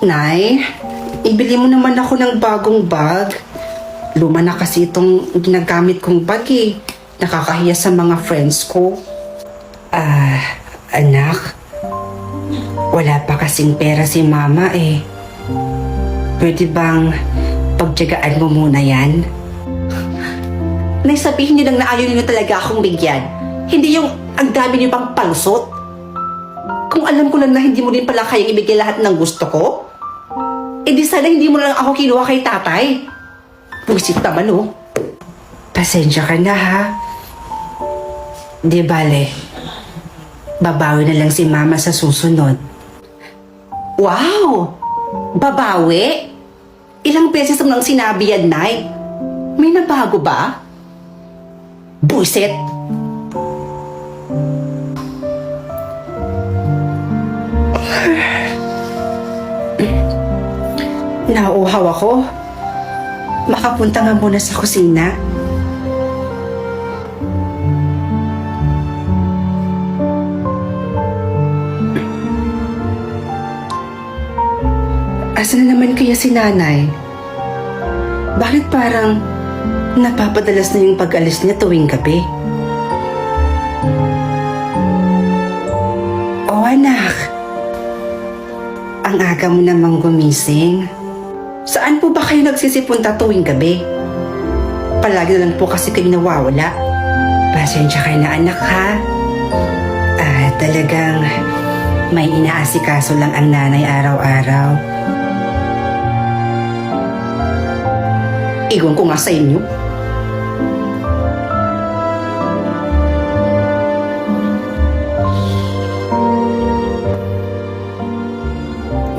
Nay, ibili mo naman ako ng bagong bag. Luma na kasi itong ginagamit kong bag eh. Nakakahiya sa mga friends ko. Anak, wala pa kasing pera si mama eh. Pwede bang pagtiyagaan mo muna yan? Nay, sabihin niyo lang na ayaw niyo talaga akong bigyan. Hindi yung ang dami niyo pang palusot. Kung alam ko lang na hindi mo rin pala kayang ibigay lahat ng gusto ko, eh di sana hindi mo lang ako kinuha kay tatay. Pusit naman oh. Pasensya ka na ha. Di bale, babawi na lang si mama sa susunod. Wow! Babawi? Ilang beses mo nang sinabi yan, Nay? May nabago ba? Buset! Nauuhaw ako. Makapunta nga muna sa kusina. Asan na naman kaya si nanay? Bakit parang napapadalas na yung pag-alis niya tuwing gabi? Oh anak, ang aga mo namang gumising. Saan po ba kayo nagsisipunta tuwing gabi? Palagi na lang po kasi kayo nawawala. Pasensya kayo na anak ha. Talagang may inaasikaso lang ang nanay araw-araw. Iwan ko nga sa inyo.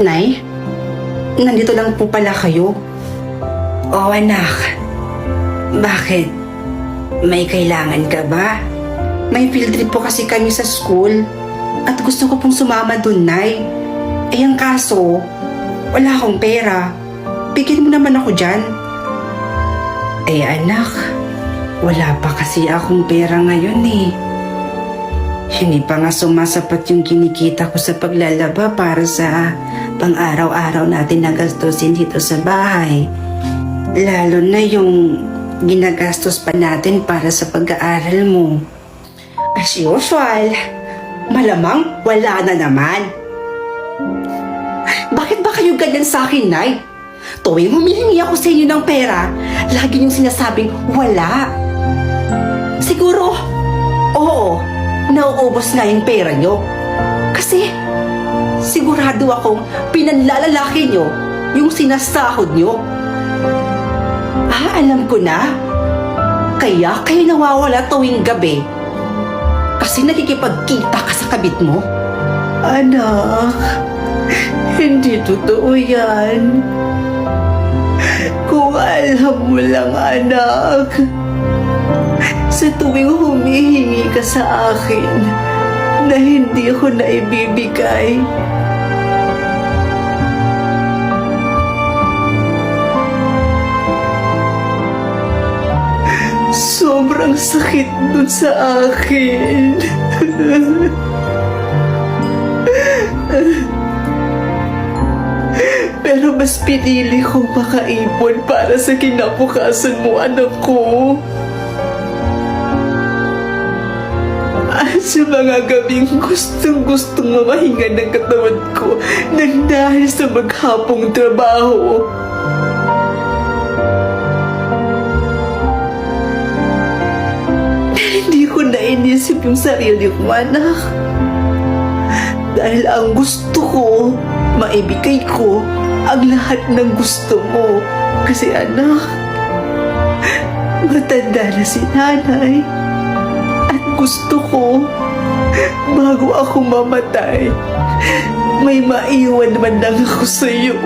Nay, nandito lang po pala kayo. Oh anak, bakit? May kailangan ka ba? May field trip po kasi kami sa school at gusto ko pong sumama dun, Nay. Eh ang kaso, wala akong pera. Bigyan mo naman ako dyan. Eh anak, wala pa kasi akong pera ngayon eh. Hindi pa nga sumasapat yung kinikita ko sa paglalaba para sa pang-araw-araw natin na gastusin dito sa bahay. Lalo na yung ginagastos pa natin para sa pag-aaral mo. As usual, malamang wala na naman. Bakit ba kayo ganyan sa akin, Nay? Tuwing humihingi ako sa inyo ng pera, lagi niyong sinasabing wala. Siguro, oo, nauubos nga yung pera niyo. Kasi, sigurado akong pinanlalalaki niyo yung sinasahod niyo. Alam ko na. Kaya kayo nawawala tuwing gabi. Kasi nakikipagkita ka sa kabit mo. Anak, hindi totoo yan. Kung alam mo lang, anak, sa tuwing humihingi ka sa akin na hindi ko na ibibigay, sobrang sakit dun sa akin. Pero mas pinili kong makaipon para sa kinabukasan mo, anak ko. At sa mga gabing gustong-gustong mamahinga ng katawan ko nang dahil sa maghapong trabaho. Hindi ko na inisip yung sarili ko, anak. Dahil ang gusto ko, maibigay ko ang lahat ng gusto mo. Kasi anak, matanda na si nanay. At gusto ko, bago ako mamatay, may maiwan man lang ako sa iyo.